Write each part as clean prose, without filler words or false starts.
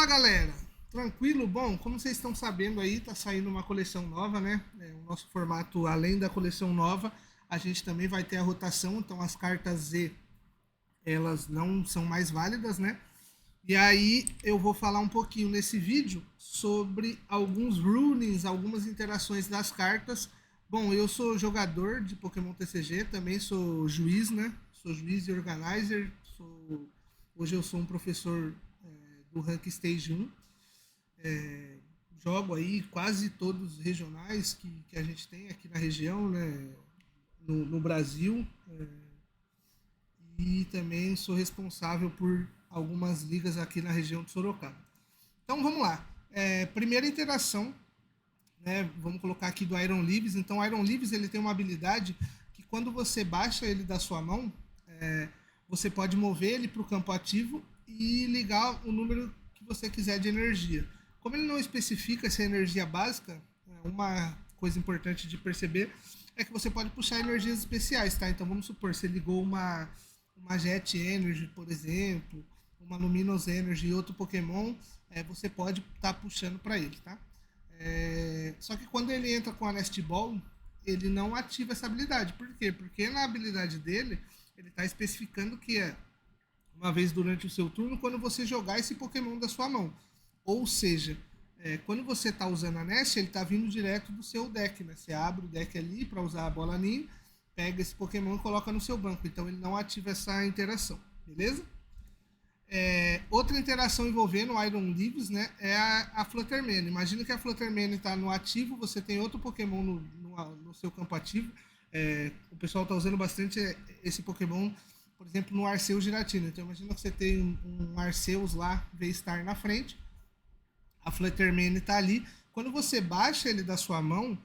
Fala galera, tranquilo? Bom, como vocês estão sabendo aí, tá saindo uma coleção nova, né? O nosso formato, além da coleção nova, a gente também vai ter a rotação, então as cartas Z, elas não são mais válidas, né? E aí eu vou falar um pouquinho nesse vídeo sobre alguns runings, algumas interações das cartas. Bom, eu sou jogador de Pokémon TCG, também sou juiz, né? Sou juiz e organizer. Hoje eu sou um professor do Rank Stage 1. Jogo aí quase todos os regionais que a gente tem aqui na região, né? No Brasil. E também sou responsável por algumas ligas aqui na região de Sorocaba. Então vamos lá. Primeira interação, né? Vamos colocar aqui do Iron Leaves. Então o Iron Leaves ele tem uma habilidade que quando você baixa ele da sua mão, você pode mover ele para o campo ativo e ligar o número que você quiser de energia. Como ele não especifica se é energia básica, uma coisa importante de perceber é que você pode puxar energias especiais, tá? Então vamos supor, você ligou uma Jet Energy, por exemplo, uma Luminous Energy e outro Pokémon, você pode estar puxando para ele, tá? Só que quando ele entra com a Nest Ball, ele não ativa essa habilidade. Por quê? Porque na habilidade dele, ele está especificando que é uma vez durante o seu turno, quando você jogar esse Pokémon da sua mão. Ou seja, quando você está usando a Nest, ele está vindo direto do seu deck, né? Você abre o deck ali para usar a bola Ninho, pega esse Pokémon e coloca no seu banco. Então ele não ativa essa interação, beleza? Outra interação envolvendo o Iron Leaves, né, é a Fluttermane. Imagina que a Fluttermane está no ativo, você tem outro Pokémon no seu campo ativo. O pessoal está usando bastante esse Pokémon, por exemplo, no Arceus Giratina. Então imagina que você tem um Arceus lá, V-Star na frente, a Fluttermane está ali. Quando você baixa ele da sua mão,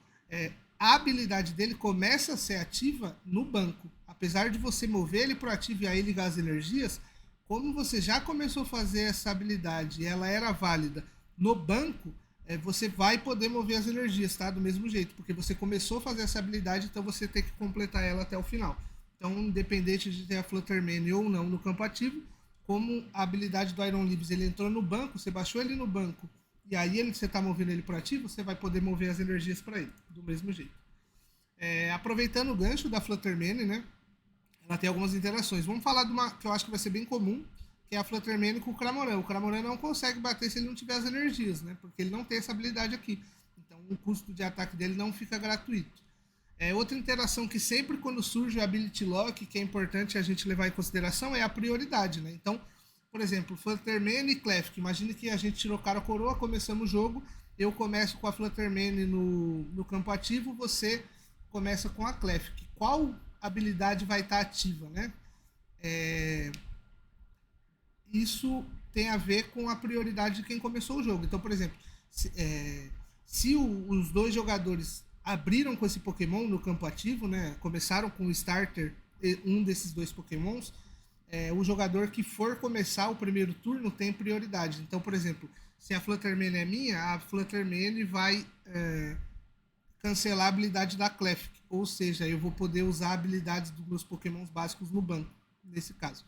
a habilidade dele começa a ser ativa no banco. Apesar de você mover ele para o ativo e aí ligar as energias, como você já começou a fazer essa habilidade e ela era válida no banco, você vai poder mover as energias, tá? Do mesmo jeito, porque você começou a fazer essa habilidade, então você tem que completar ela até o final. Então, independente de ter a Fluttermane ou não no campo ativo, como a habilidade do Iron Leaves ele entrou no banco, você baixou ele no banco e aí você está movendo ele para ativo, você vai poder mover as energias para ele, do mesmo jeito. Aproveitando o gancho da Fluttermane, né? Ela tem algumas interações. Vamos falar de uma que eu acho que vai ser bem comum, que é a Fluttermane com o Cramoran. O Cramoran não consegue bater se ele não tiver as energias, né? Porque ele não tem essa habilidade aqui. Então o custo de ataque dele não fica gratuito. Outra interação que sempre quando surge o Ability Lock, que é importante a gente levar em consideração, é a prioridade, né? Então, por exemplo, Fluttermane e Clefairy. Imagine que a gente tirou cara coroa, começamos o jogo, eu começo com a Fluttermane no campo ativo, você começa com a Clefairy. Qual habilidade vai estar ativa, né? Isso tem a ver com a prioridade de quem começou o jogo. Então, por exemplo, se os dois jogadores abriram com esse Pokémon no campo ativo, né? Começaram com o starter, um desses dois Pokémons, o jogador que for começar o primeiro turno tem prioridade. Então, por exemplo, se a Fluttermane é minha, a Fluttermane vai cancelar a habilidade da Clefairy. Ou seja, eu vou poder usar habilidades dos meus Pokémons básicos no banco, nesse caso.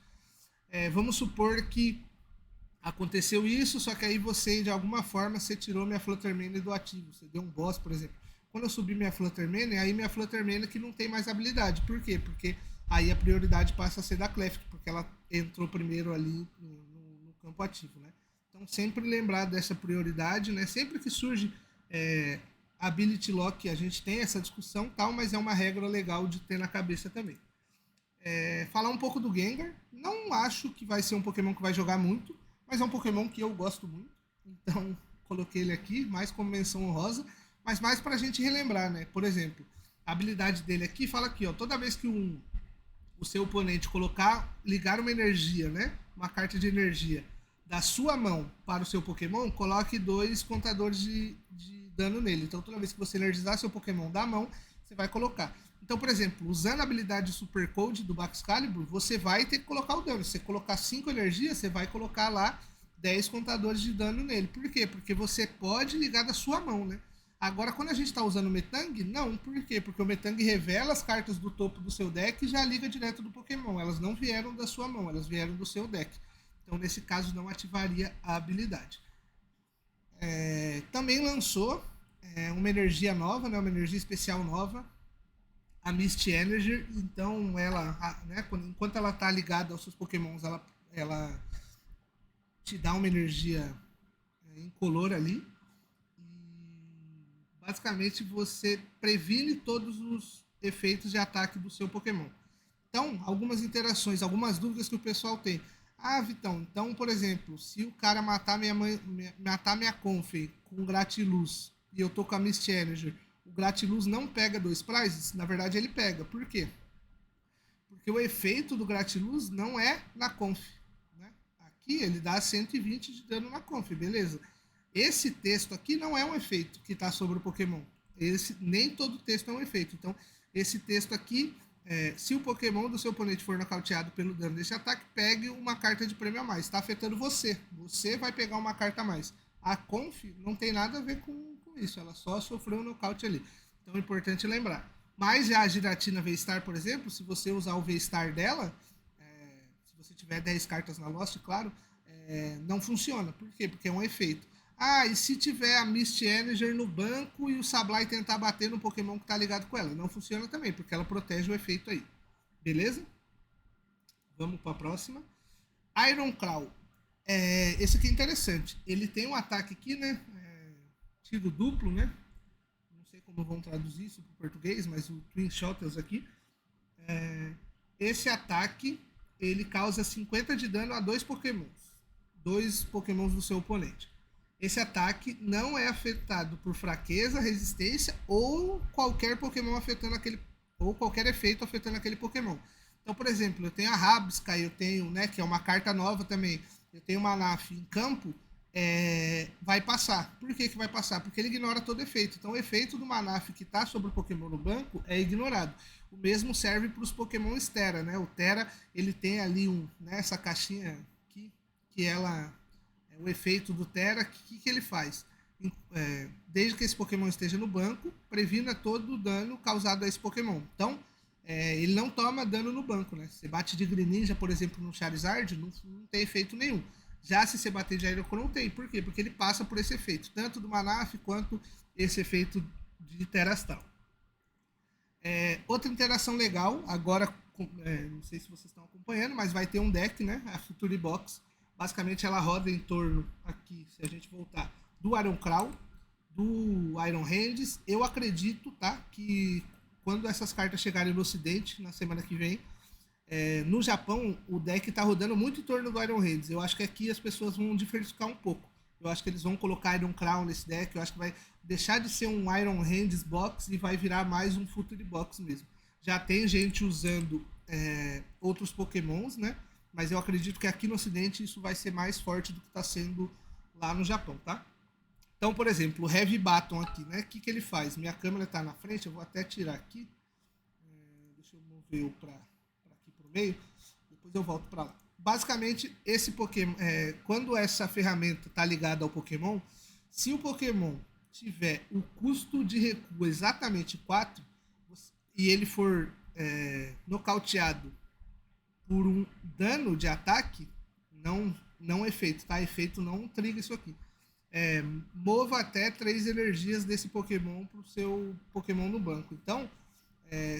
Vamos supor que aconteceu isso, só que aí você, de alguma forma, você tirou minha Fluttermane do ativo. Você deu um boss, por exemplo. Quando eu subir minha Fluttermane, aí minha Fluttermane que não tem mais habilidade. Por quê? Porque aí a prioridade passa a ser da Clefairy, porque ela entrou primeiro ali no campo ativo, né? Então, sempre lembrar dessa prioridade, né? Sempre que surge Ability Lock, a gente tem essa discussão, tal, mas é uma regra legal de ter na cabeça também. Falar um pouco do Gengar. Não acho que vai ser um Pokémon que vai jogar muito, mas é um Pokémon que eu gosto muito. Então, coloquei ele aqui, mais como menção honrosa, mas mais pra gente relembrar, né? Por exemplo, a habilidade dele aqui fala aqui, ó, toda vez que o seu oponente ligar uma energia, né? Uma carta de energia da sua mão para o seu Pokémon, coloque 2 contadores de dano nele. Então, toda vez que você energizar seu Pokémon da mão, você vai colocar. Então, por exemplo, usando a habilidade Super Code do Baxcalibur, você vai ter que colocar o dano. Se você colocar 5 energias, você vai colocar lá 10 contadores de dano nele. Por quê? Porque você pode ligar da sua mão, né? Agora, quando a gente está usando o Metang, não. Por quê? Porque o Metang revela as cartas do topo do seu deck e já liga direto do Pokémon. Elas não vieram da sua mão, elas vieram do seu deck. Então, nesse caso, não ativaria a habilidade. também lançou uma energia nova, né, uma energia especial nova, a Mist Energy. Então, né, enquanto ela está ligada aos seus Pokémons, ela te dá uma energia incolor ali. E basicamente você previne todos os efeitos de ataque do seu Pokémon. Então, algumas interações, algumas dúvidas que o pessoal tem. Ah, Vitão, então, por exemplo, se o cara matar minha Conf com Gratiluz e eu tô com a Mist Energy, o Gratiluz não pega 2 prizes? Na verdade, ele pega. Por quê? Porque o efeito do Gratiluz não é na Conf. Né? Aqui ele dá 120 de dano na Conf, beleza? Esse texto aqui não é um efeito que está sobre o Pokémon. Nem todo texto é um efeito. Então, esse texto aqui, se o Pokémon do seu oponente for nocauteado pelo dano desse ataque, pegue uma carta de prêmio a mais. Está afetando você. Você vai pegar uma carta a mais. A Conf não tem nada a ver com isso. Ela só sofreu um nocaute ali. Então é importante lembrar. Mas já a Giratina V-Star, por exemplo, se você usar o V-Star dela, se você tiver 10 cartas na Lost, claro, não funciona. Por quê? Porque é um efeito. Ah, e se tiver a Mist Energy no banco e o Sableye tentar bater no Pokémon que tá ligado com ela? Não funciona também, porque ela protege o efeito aí. Beleza? Vamos para a próxima. Iron Claw. Esse aqui é interessante. Ele tem um ataque aqui, né? Tiro duplo, né? Não sei como vão traduzir isso para o português, mas o Twin Shotters aqui. Esse ataque, ele causa 50 de dano a 2 Pokémons. 2 Pokémons do seu oponente. Esse ataque não é afetado por fraqueza, resistência ou qualquer Pokémon afetando aquele, ou qualquer efeito afetando aquele Pokémon. Então, por exemplo, eu tenho a Rabsca, eu tenho, né, que é uma carta nova também, eu tenho uma Manaf em campo, vai passar. Por que vai passar? Porque ele ignora todo efeito. Então, o efeito do Manaf que está sobre o Pokémon no banco é ignorado. O mesmo serve para os Pokémon Tera, né? O Tera, ele tem ali essa caixinha aqui, que ela... o efeito do Tera, o que ele faz? Desde que esse Pokémon esteja no banco, previna todo o dano causado a esse Pokémon. Então, ele não toma dano no banco, né? Você bate de Greninja, por exemplo, no Charizard, não tem efeito nenhum. Já se você bater de Aerocron, tem. Por quê? Porque ele passa por esse efeito, tanto do Manaf quanto esse efeito de Terastal. Outra interação legal, agora, não sei se vocês estão acompanhando, mas vai ter um deck, né? A Future Box. Basicamente ela roda em torno aqui, se a gente voltar, do Iron Claw, do Iron Hands. Eu acredito, tá, que quando essas cartas chegarem no ocidente, na semana que vem, no Japão, o deck tá rodando muito em torno do Iron Hands. Eu acho que aqui as pessoas vão diversificar um pouco. Eu acho que eles vão colocar Iron Claw nesse deck. Eu acho que vai deixar de ser um Iron Hands box e vai virar mais um Future Box mesmo. Já tem gente usando outros Pokémons, né? Mas eu acredito que aqui no ocidente isso vai ser mais forte do que está sendo lá no Japão, tá? Então, por exemplo, o Heavy Baton aqui, né? O que ele faz? Minha câmera está na frente, eu vou até tirar aqui. Deixa eu mover para aqui para o meio, depois eu volto para lá. Basicamente, esse Pokémon, quando essa ferramenta está ligada ao Pokémon, se o Pokémon tiver o custo de recuo exatamente 4 e ele for nocauteado por um dano de ataque, não efeito, tá? Efeito não triga isso aqui. Mova até 3 energias desse Pokémon para o seu Pokémon no banco. Então,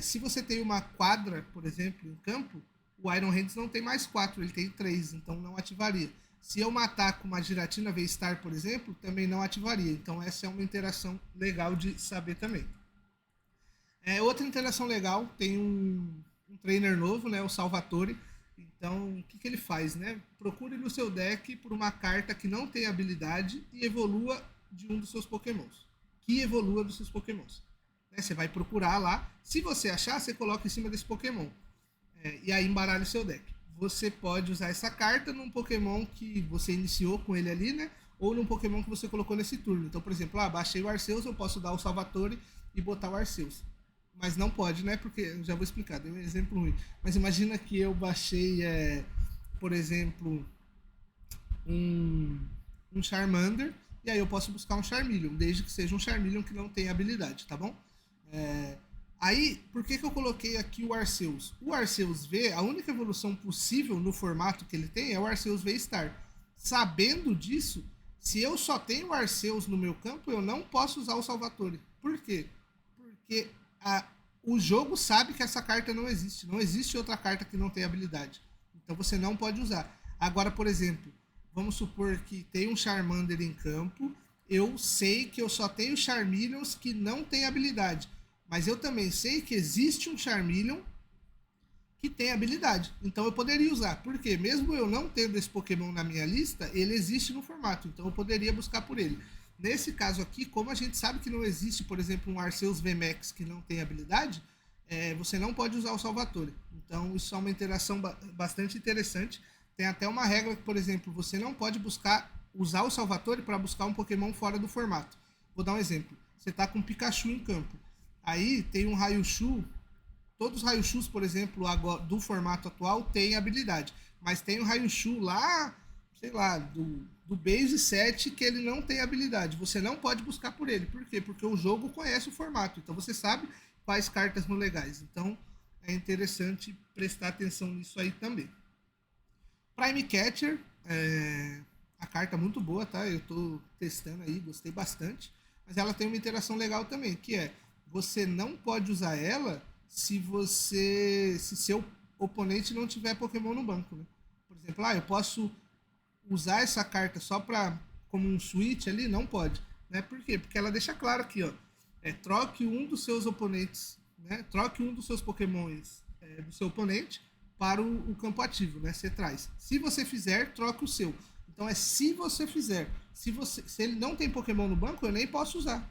se você tem uma quadra, por exemplo, em campo, o Iron Hands não tem mais 4, ele tem 3, então não ativaria. Se eu matar com uma Giratina V-Star, por exemplo, também não ativaria. Então essa é uma interação legal de saber também. Outra interação legal, tem um trainer novo, né, o Salvatore. Então, o que ele faz, né? Procure no seu deck por uma carta que não tem habilidade e evolua de um dos seus Pokémons. Que evolua dos seus Pokémons. Você vai procurar lá. Se você achar, você coloca em cima desse Pokémon. E aí embaralha o seu deck. Você pode usar essa carta num Pokémon que você iniciou com ele ali, né? Ou num Pokémon que você colocou nesse turno. Então, por exemplo, baixei o Arceus, eu posso dar o Salvatore e botar o Arceus. Mas não pode, né? Porque, eu já vou explicar, dei um exemplo ruim. Mas imagina que eu baixei, por exemplo, um Charmander, e aí eu posso buscar um Charmeleon, desde que seja um Charmeleon que não tenha habilidade, tá bom? Aí, por que eu coloquei aqui o Arceus? O Arceus V, a única evolução possível no formato que ele tem é o Arceus V-Star. Sabendo disso, Se eu só tenho Arceus no meu campo, eu não posso usar o Salvatore. Por quê? Porque o jogo sabe que essa carta não existe. Não existe outra carta que não tem habilidade. Então você não pode usar. Agora, por exemplo, vamos supor que tem um Charmander em campo. Eu sei que eu só tenho Charmeleons que não tem habilidade. Mas eu também sei que existe um Charmeleon que tem habilidade. Então eu poderia usar. Porque mesmo eu não tendo esse Pokémon na minha lista, ele existe no formato. Então eu poderia buscar por ele. Nesse caso aqui, como a gente sabe que não existe, por exemplo, um Arceus VMAX que não tem habilidade, você não pode usar o Salvatore. Então isso é uma interação bastante interessante. Tem até uma regra que, por exemplo, você não pode usar o Salvatore para buscar um Pokémon fora do formato. Vou dar um exemplo. Você está com um Pikachu em campo. Aí tem um Raichu. Todos os Raichus, por exemplo, do formato atual, tem habilidade. Mas tem o Raichu lá, sei lá, do Base 7 que ele não tem habilidade. Você não pode buscar por ele. Por quê? Porque o jogo conhece o formato. Então você sabe quais cartas são legais. Então é interessante prestar atenção nisso aí também. Prime Catcher, a carta muito boa, tá? Eu tô testando aí, gostei bastante. Mas ela tem uma interação legal também, que é você não pode usar ela se seu oponente não tiver Pokémon no banco, né? Por exemplo, eu posso usar essa carta só como um switch ali? Não pode, né? Por quê? Porque ela deixa claro aqui, ó, troque um dos seus oponentes, né? Troque um dos seus Pokémons do seu oponente para o campo ativo, né? Você traz. Se você fizer, troque o seu. Então se você fizer. Se ele não tem Pokémon no banco, eu nem posso usar,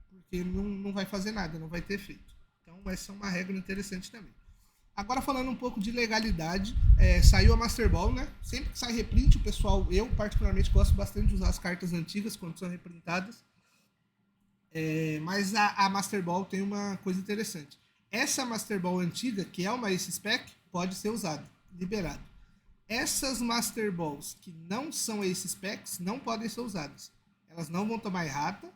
porque não vai fazer nada, não vai ter efeito. Então essa é uma regra interessante também. Agora falando um pouco de legalidade, saiu a Master Ball, né? Sempre que sai reprint, o pessoal, eu particularmente gosto bastante de usar as cartas antigas quando são reprintadas. Mas a Master Ball tem uma coisa interessante. Essa Master Ball antiga, que é uma Ace Spec, pode ser usada, liberado. Essas Master Balls que não são Ace Specs não podem ser usadas. Elas não vão tomar errata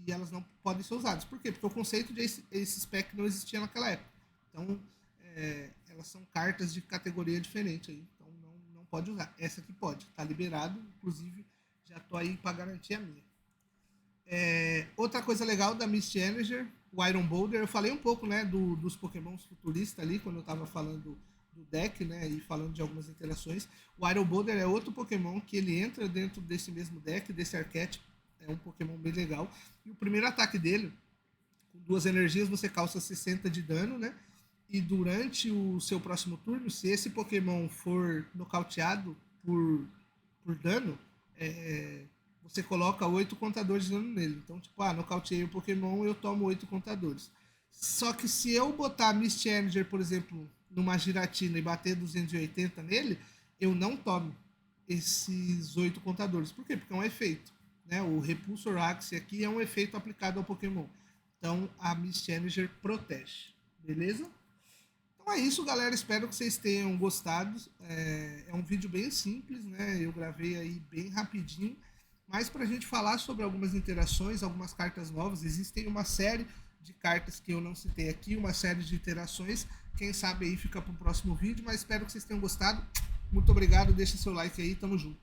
e elas não podem ser usadas. Por quê? Porque o conceito de Ace Spec não existia naquela época. Então, elas são cartas de categoria diferente aí. Então, não pode usar. Essa aqui pode, tá liberado. Inclusive, já tô aí para garantir a minha. Outra coisa legal da Misty Energy, o Iron Boulder, eu falei um pouco, né, dos Pokémons futuristas ali, quando eu estava falando do deck, né, e falando de algumas interações. O Iron Boulder é outro Pokémon que ele entra dentro desse mesmo deck, desse arquétipo. É um Pokémon bem legal. E o primeiro ataque dele, com 2 energias, você causa 60 de dano, né? E durante o seu próximo turno, se esse Pokémon for nocauteado por dano, você coloca 8 contadores de dano nele. Então, tipo, nocauteei o Pokémon, eu tomo 8 contadores. Só que se eu botar Misty Energy, por exemplo, numa Giratina e bater 280 nele, eu não tomo esses 8 contadores. Por quê? Porque é um efeito, né? O Repulsor Axe aqui é um efeito aplicado ao Pokémon. Então, a Misty Energy protege. Beleza? Então é isso, galera. Espero que vocês tenham gostado. É um vídeo bem simples, né? Eu gravei aí bem rapidinho. Mas para a gente falar sobre algumas interações, algumas cartas novas, existem uma série de cartas que eu não citei aqui, uma série de interações. Quem sabe aí fica para o próximo vídeo, mas espero que vocês tenham gostado. Muito obrigado, deixa seu like aí, tamo junto.